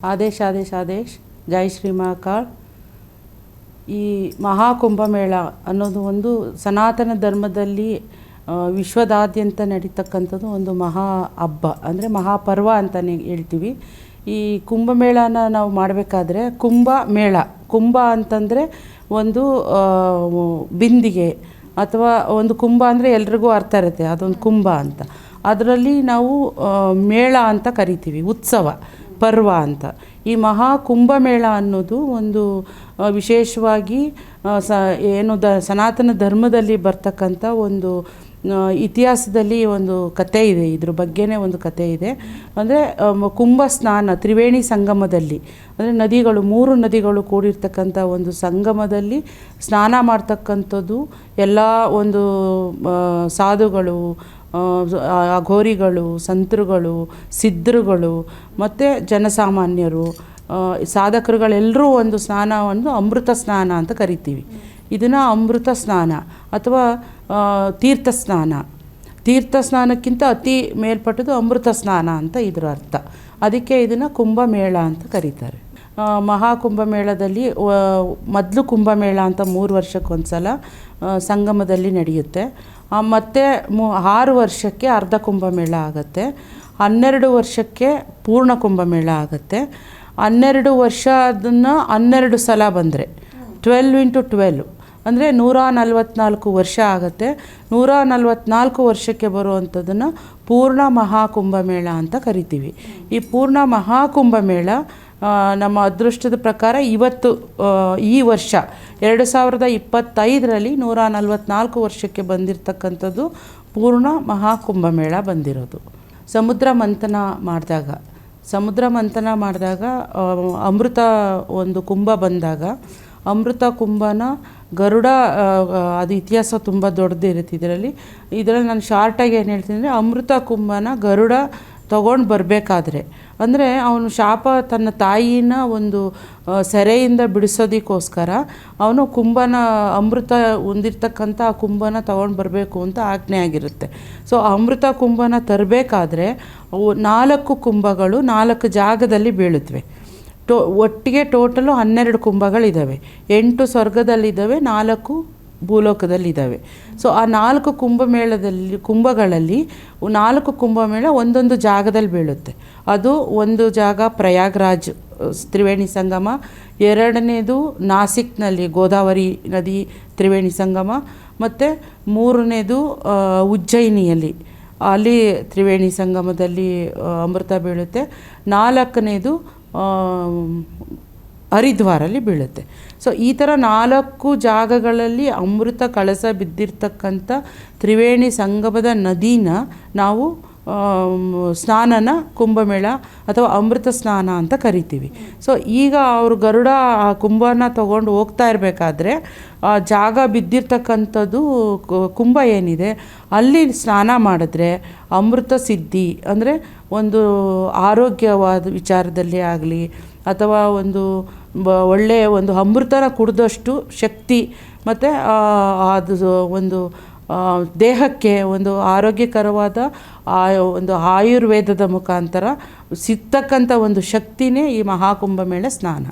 ಆದೇಶ್ ಆದೇಶ್ ಆದೇಶ್ ಜೈ ಶ್ರೀ ಮಹಾಕಾಳ್. ಈ ಮಹಾಕುಂಭಮೇಳ ಅನ್ನೋದು ಒಂದು ಸನಾತನ ಧರ್ಮದಲ್ಲಿ ವಿಶ್ವದಾದ್ಯಂತ ನಡೀತಕ್ಕಂಥದ್ದು ಒಂದು ಮಹಾ ಹಬ್ಬ, ಅಂದರೆ ಮಹಾಪರ್ವ ಅಂತಲೇ ಹೇಳ್ತೀವಿ. ಈ ಕುಂಭಮೇಳನ ನಾವು ಮಾಡಬೇಕಾದ್ರೆ ಕುಂಭ ಅಂತಂದರೆ ಒಂದು ಬಿಂದಿಗೆ ಅಥವಾ ಒಂದು ಕುಂಭ ಅಂದರೆ ಎಲ್ರಿಗೂ ಅರ್ಥ ಇರುತ್ತೆ, ಅದೊಂದು ಕುಂಭ ಅಂತ. ಅದರಲ್ಲಿ ನಾವು ಮೇಳ ಅಂತ ಕರಿತೀವಿ, ಉತ್ಸವ ಪರ್ವ ಅಂತ. ಈ ಮಹಾಕುಂಭಮೇಳ ಅನ್ನೋದು ಒಂದು ವಿಶೇಷವಾಗಿ ಸನಾತನ ಧರ್ಮದಲ್ಲಿ ಬರ್ತಕ್ಕಂಥ ಒಂದು ಇತಿಹಾಸದಲ್ಲಿ ಒಂದು ಕತೆ ಇದೆ. ಇದ್ರ ಬಗ್ಗೆನೇ ಒಂದು ಕತೆ ಇದೆ. ಅಂದರೆ ಕುಂಭ ಸ್ನಾನ ತ್ರಿವೇಣಿ ಸಂಗಮದಲ್ಲಿ, ಅಂದರೆ ನದಿಗಳು 3 ನದಿಗಳು ಕೂಡಿರ್ತಕ್ಕಂಥ ಒಂದು ಸಂಗಮದಲ್ಲಿ ಸ್ನಾನ ಮಾಡ್ತಕ್ಕಂಥದ್ದು ಎಲ್ಲ ಒಂದು ಸಾಧುಗಳು, ಅಘೋರಿಗಳು, ಸಂತರುಗಳು, ಸಿದ್ಧರುಗಳು ಮತ್ತು ಜನಸಾಮಾನ್ಯರು, ಸಾಧಕರುಗಳೆಲ್ಲರೂ ಒಂದು ಸ್ನಾನವನ್ನು ಅಮೃತ ಸ್ನಾನ ಅಂತ ಕರಿತೀವಿ. ಇದನ್ನು ಅಮೃತ ಸ್ನಾನ ಅಥವಾ ತೀರ್ಥ ಸ್ನಾನಕ್ಕಿಂತ ಅತಿ ಮೇಲ್ಪಟ್ಟದ್ದು ಅಮೃತ ಸ್ನಾನ ಅಂತ ಇದರ ಅರ್ಥ. ಅದಕ್ಕೆ ಇದನ್ನು ಕುಂಭಮೇಳ ಅಂತ ಕರೀತಾರೆ. ಮಹಾಕುಂಭಮೇಳದಲ್ಲಿ ಮೊದಲು ಕುಂಭಮೇಳ ಅಂತ 3 ವರ್ಷಕ್ಕೊಂದು ಸಲ ಸಂಗಮದಲ್ಲಿ ನಡೆಯುತ್ತೆ. ಮತ್ತು 6 ವರ್ಷಕ್ಕೆ ಅರ್ಧ ಕುಂಭಮೇಳ ಆಗುತ್ತೆ. 12 ವರ್ಷಕ್ಕೆ ಪೂರ್ಣ ಕುಂಭಮೇಳ ಆಗುತ್ತೆ. 12 ವರ್ಷ ಅದನ್ನು 12 ಸಲ ಬಂದರೆ 12 × 12 ಅಂದರೆ 144 ವರ್ಷ ಆಗುತ್ತೆ. 144 ವರ್ಷಕ್ಕೆ ಬರುವಂಥದ್ದನ್ನು ಪೂರ್ಣ ಮಹಾಕುಂಭಮೇಳ ಅಂತ ಕರಿತೀವಿ. ಈ ಪೂರ್ಣ ಮಹಾಕುಂಭಮೇಳ ನಮ್ಮ ಅದೃಷ್ಟದ ಪ್ರಕಾರ ಈ ವರ್ಷ 2025ರಲ್ಲಿ 144 ವರ್ಷಕ್ಕೆ ಬಂದಿರತಕ್ಕಂಥದ್ದು ಪೂರ್ಣ ಮಹಾಕುಂಭಮೇಳ ಬಂದಿರೋದು. ಸಮುದ್ರ ಮಂಥನ ಮಾಡಿದಾಗ ಅಮೃತ ಒಂದು ಕುಂಭ ಬಂದಾಗ, ಅಮೃತ ಕುಂಭನ ಗರುಡ, ಅದು ಇತಿಹಾಸ ತುಂಬ ದೊಡ್ಡದಿರುತ್ತೆ ಇದರಲ್ಲಿ ನಾನು ಶಾರ್ಟಾಗಿ ಏನು ಹೇಳ್ತೀನಿ ಅಂದರೆ, ಅಮೃತ ಕುಂಭನ ಗರುಡ ತಗೊಂಡು ಬರಬೇಕಾದ್ರೆ, ಅಂದರೆ ಅವನು ಶಾಪ ತನ್ನ ತಾಯಿನ ಒಂದು ಸೆರೆಯಿಂದ ಬಿಡಿಸೋದಕ್ಕೋಸ್ಕರ ಅವನು ಅಮೃತ ಹೊಂದಿರ್ತಕ್ಕಂಥ ಆ ಕುಂಭನ ತೊಗೊಂಡು ಬರಬೇಕು ಅಂತ ಆಜ್ಞೆ ಆಗಿರುತ್ತೆ. ಸೊ ಅಮೃತ ಕುಂಭನ ತರಬೇಕಾದ್ರೆ 4 ಕುಂಭಗಳು 4 ಜಾಗದಲ್ಲಿ ಬೀಳುತ್ತವೆ. ಒಟ್ಟಿಗೆ ಟೋಟಲು 12 ಕುಂಭಗಳಿದ್ದಾವೆ. 8 ಸ್ವರ್ಗದಲ್ಲಿದ್ದಾವೆ, 4 ಭೂಲೋಕದಲ್ಲಿದ್ದಾವೆ. ಸೊ ಆ 4 ಕುಂಭಗಳಲ್ಲಿ 4 ಕುಂಭಮೇಳ ಒಂದೊಂದು ಜಾಗದಲ್ಲಿ ಬೀಳುತ್ತೆ. ಅದು ಒಂದು ಜಾಗ ಪ್ರಯಾಗ್ರಾಜ್ ತ್ರಿವೇಣಿ ಸಂಗಮ, 2ನೇದು ನಾಸಿಕ್ನಲ್ಲಿ ಗೋದಾವರಿ ನದಿ ತ್ರಿವೇಣಿ ಸಂಗಮ, ಮತ್ತು 3ನೇದು ಉಜ್ಜಯಿನಿಯಲ್ಲಿ, ಅಲ್ಲಿ ತ್ರಿವೇಣಿ ಸಂಗಮದಲ್ಲಿ ಅಮೃತ ಬೀಳುತ್ತೆ. 4ನೇದು ಹರಿದ್ವಾರಲ್ಲಿ ಬೀಳುತ್ತೆ. ಸೊ ಈ ಥರ 4 ಜಾಗಗಳಲ್ಲಿ ಅಮೃತ ಕಳಸ ಬಿದ್ದಿರ್ತಕ್ಕಂಥ ತ್ರಿವೇಣಿ ಸಂಗಮದ ನದಿನ ನಾವು ಸ್ನಾನನ ಕುಂಭಮೇಳ ಅಥವಾ ಅಮೃತ ಸ್ನಾನ ಅಂತ ಕರಿತೀವಿ. ಸೊ ಈಗ ಅವರು ಗರುಡ ಆ ಕುಂಭನ ತೊಗೊಂಡು ಹೋಗ್ತಾ ಇರಬೇಕಾದ್ರೆ ಆ ಜಾಗ ಬಿದ್ದಿರ್ತಕ್ಕಂಥದ್ದು ಕುಂಭ ಏನಿದೆ ಅಲ್ಲಿ ಸ್ನಾನ ಮಾಡಿದ್ರೆ ಅಮೃತ ಸಿದ್ಧಿ, ಅಂದರೆ ಒಂದು ಆರೋಗ್ಯವಾದ ವಿಚಾರದಲ್ಲಿ ಆಗಲಿ ಅಥವಾ ಒಂದು ಒಳ್ಳೆಯ ಒಂದು ಅಮೃತನ ಕುಡಿದಷ್ಟು ಶಕ್ತಿ ಮತ್ತು ಅದು ಒಂದು ದೇಹಕ್ಕೆ ಒಂದು ಆರೋಗ್ಯಕರವಾದ ಒಂದು ಆಯುರ್ವೇದದ ಮುಖಾಂತರ ಸಿಗ್ತಕ್ಕಂಥ ಒಂದು ಶಕ್ತಿನೇ ಈ ಮಹಾಕುಂಭಮೇಳ ಸ್ನಾನ.